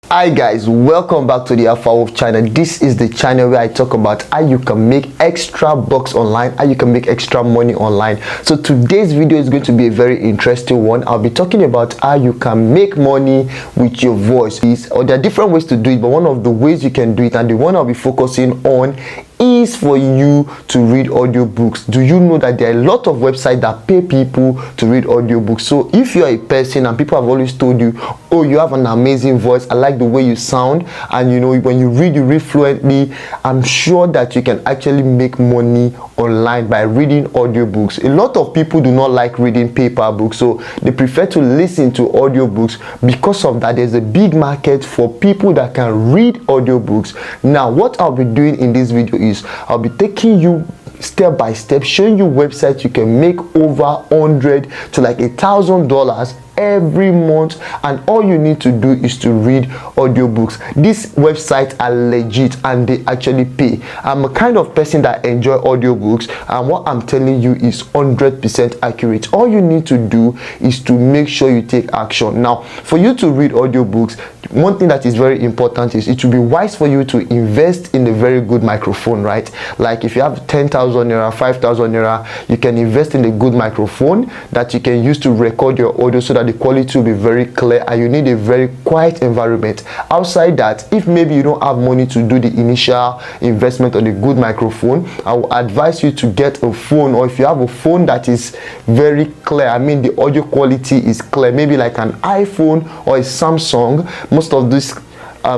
Hi guys, welcome back to the Alpha Wolf channel. This is the channel where I talk about how you can make extra bucks online, how you can make extra money online. So today's video is going to be a very interesting one. I'll be talking about how you can make money with your voice. Or there are different ways to do it, but one of the ways you can do it, and the one I'll be focusing on, is for you to read audiobooks. Do you know that there are a lot of websites that pay people to read audiobooks? So if you are a person and people have always told you, oh, you have an amazing voice, I like the way you sound, and you know, when you read fluently, I'm sure that you can actually make money online by reading audiobooks. A lot of people do not like reading paper books, so they prefer to listen to audiobooks. Because of that, there's a big market for people that can read audiobooks. Now, what I'll be doing in this video is I'll be taking you step by step, showing you websites you can make over $100 to like $1,000 every month, and all you need to do is to read audiobooks. These websites are legit and they actually pay. I'm a kind of person that enjoy audiobooks, and what I'm telling you is 100% accurate. All you need to do is to make sure you take action. Now, for you to read audiobooks, one thing that is very important is it will be wise for you to invest in a very good microphone, right? Like if you have 10,000 naira, 5,000 naira, you can invest in a good microphone that you can use to record your audio so that the quality will be very clear, and you need a very quiet environment. Outside that, if maybe you don't have money to do the initial investment on a good microphone, I will advise you to get a phone, or if you have a phone that is very clear, I mean the audio quality is clear, maybe like an iPhone or a Samsung. Most of these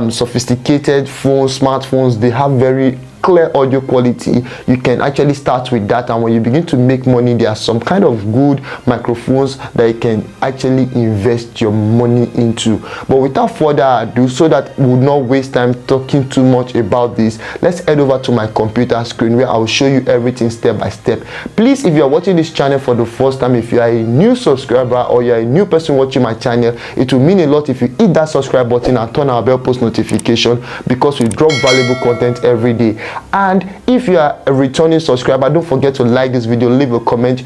sophisticated phones, smartphones, they have very clear audio quality. You can actually start with that, and when you begin to make money, there are some kind of good microphones that you can actually invest your money into. But without further ado, so that we would not waste time talking too much about this, let's head over to my computer screen where I will show you everything step by step. Please, if you are watching this channel for the first time, if you are a new subscriber or you are a new person watching my channel, it will mean a lot if you hit that subscribe button and turn our bell post notification, because we drop valuable content every day. And if you are a returning subscriber, don't forget to like this video, leave a comment.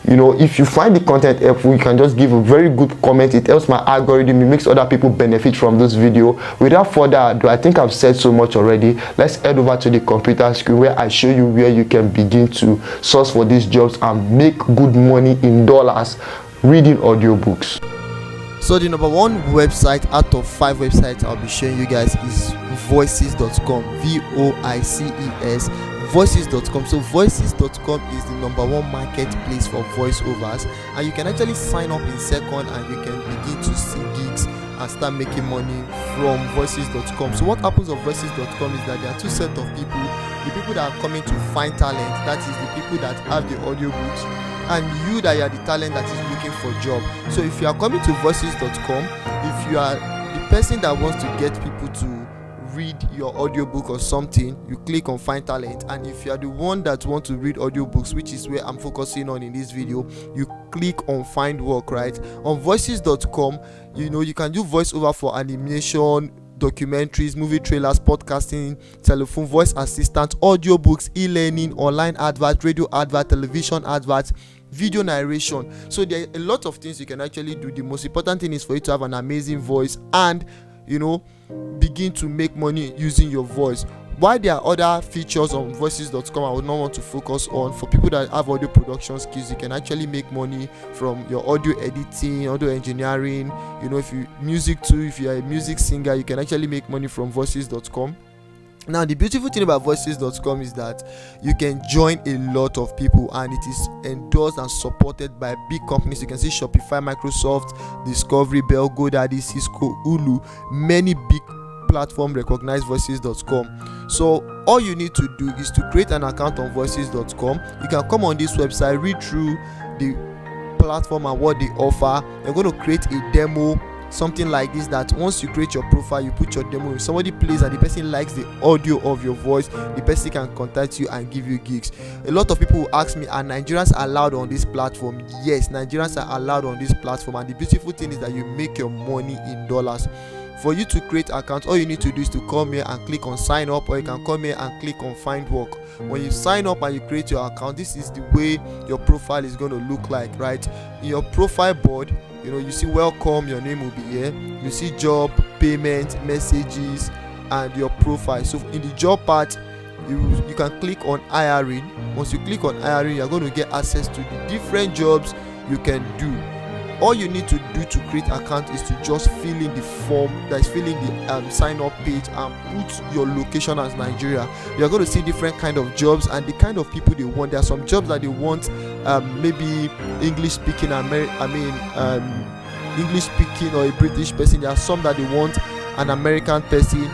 You know, if you find the content helpful, you can just give a very good comment. It helps my algorithm, it makes other people benefit from this video. Without further ado, I think I've said so much already. Let's head over to the computer screen where I show you where you can begin to source for these jobs and make good money in dollars reading audiobooks. So the number one website out of 5 websites I'll be showing you guys is voices.com. VOICES, voices.com. So voices.com is the number one marketplace for voiceovers, and you can actually sign up in second and you can begin to see gigs and start making money from voices.com. So what happens on voices.com is that there are two sets of people: the people that are coming to find talent, that is the people that have the audiobooks, and you that are the talent that is looking for a job. So if you are coming to voices.com, if you are the person that wants to get people to read your audiobook or something, you click on find talent. And if you are the one that want to read audiobooks, which is where I'm focusing on in this video, you click on find work. Right on voices.com, you know, you can do voiceover for animation, documentaries, movie trailers, podcasting, telephone voice assistant, audiobooks, e-learning, online advert, radio advert, television advert, video narration. So there are a lot of things you can actually do. The most important thing is for you to have an amazing voice and, you know, begin to make money using your voice. While there are other features on voices.com I would not want to focus on, for people that have audio production skills, you can actually make money from your audio editing, audio engineering. You know, if you music too, if you are a music singer, you can actually make money from voices.com. Now, the beautiful thing about voices.com is that you can join a lot of people, and it is endorsed and supported by big companies. You can see Shopify, Microsoft, Discovery, Bell, GoDaddy, Cisco, Hulu. Many big platforms recognize voices.com. So all you need to do is to create an account on voices.com. You can come on this website, read through the platform and what they offer. You're going to create a demo, something like this, that once you create your profile, you put your demo, if somebody plays and the person likes the audio of your voice, the person can contact you and give you gigs. A lot of people will ask me, are Nigerians allowed on this platform? Yes, Nigerians are allowed on this platform, and the beautiful thing is that you make your money in dollars. For you to create an account, all you need to do is to come here and click on sign up, or you can come here and click on find work. When you sign up and you create your account, this is the way your profile is going to look like, right? In your profile board, you see welcome, your name will be here. You see job, payment, messages, and your profile. So in the job part, you can click on hiring. Once you click on hiring, you're going to get access to the different jobs you can do. All you need to do to create account is to just fill in the form that is filling the sign up page and put your location as Nigeria. You're going to see different kind of jobs and the kind of people they want. There are some jobs that they want maybe English speaking English speaking or a British person. There are some that they want an American person,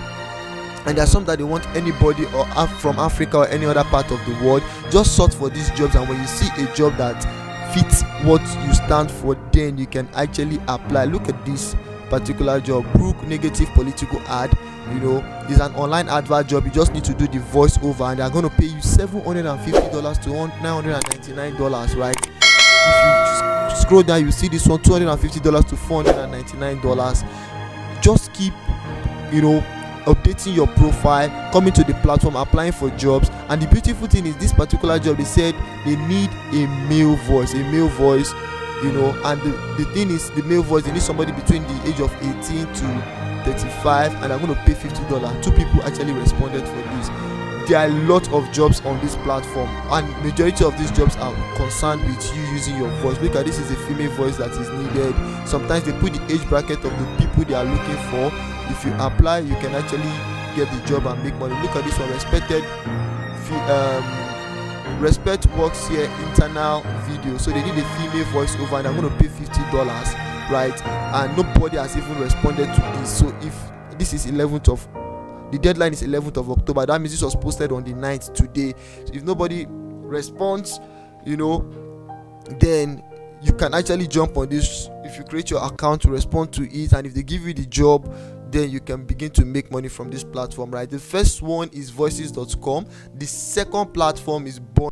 and there are some that they want anybody or from Africa or any other part of the world. Just search for these jobs, and when you see a job that fits what you stand for, then you can actually apply. Look at this particular job, Brook negative political ad. It's an online advert job. You just need to do the voiceover, and they're going to pay you $750 to $999, right? If you scroll down, you see this one, $250 to $499. Just keep updating your profile, coming to the platform, applying for jobs. And the beautiful thing is, this particular job, they said they need a male voice, and the thing is, the male voice, they need somebody between the age of 18 to 35, and I'm going to pay $50. 2 people actually responded for this. There are a lot of jobs on this platform, and majority of these jobs are concerned with you using your voice. Look at this, is a female voice that is needed. Sometimes they put the age bracket of the people they are looking for. If you apply, you can actually get the job and make money. Look at this one, respect works here, internal video. So they need a female voiceover, and I'm going to pay $50, right? And nobody has even responded to this. So if this is the deadline is 11th of October, that means this was posted on the 9th today. So if nobody responds, then you can actually jump on this. If you create your account to respond to it, and if they give you the job, then you can begin to make money from this platform, right? The first one is voices.com. The second platform is Born.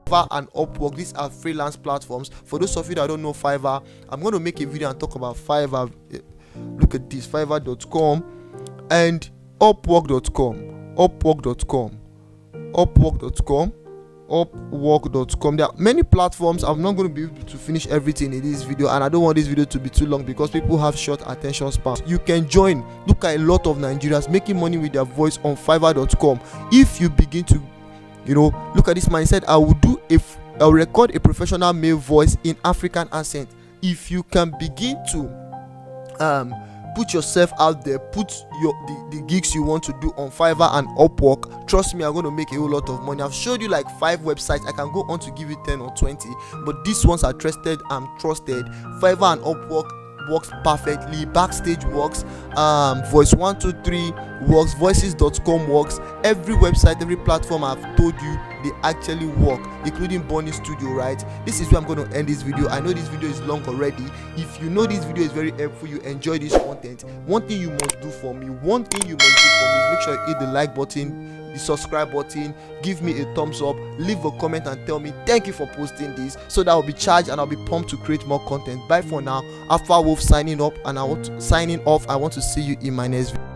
Fiverr and Upwork, these are freelance platforms. For those of you that don't know Fiverr, I'm going to make a video and talk about Fiverr. Look at this, fiverr.com and upwork.com. Upwork.com. There are many platforms. I'm not going to be able to finish everything in this video, and I don't want this video to be too long because people have short attention spans. You can join. Look at a lot of Nigerians making money with their voice on fiverr.com. If you begin to, look at this mindset, I'll record a professional male voice in African accent. If you can begin to put yourself out there, put the gigs you want to do on Fiverr and Upwork, trust me, I'm going to make a whole lot of money. I've showed you like 5 websites. I can go on to give you 10 or 20, but these ones are trusted. Fiverr and Upwork works perfectly. Backstage works, voice 123 works, voices.com works. Every website, every platform I've told you, they actually work, including Bonnie Studio, right? This is where I'm going to end this video. I know this video is long already. If you know this video is very helpful, you enjoy this content, one thing you must do for me is make sure you hit the like button, the subscribe button, give me a thumbs up, leave a comment and tell me thank you for posting this, so that I'll be charged and I'll be pumped to create more content. Bye for now. Alpha Wolf signing off. I want to see you in my next video.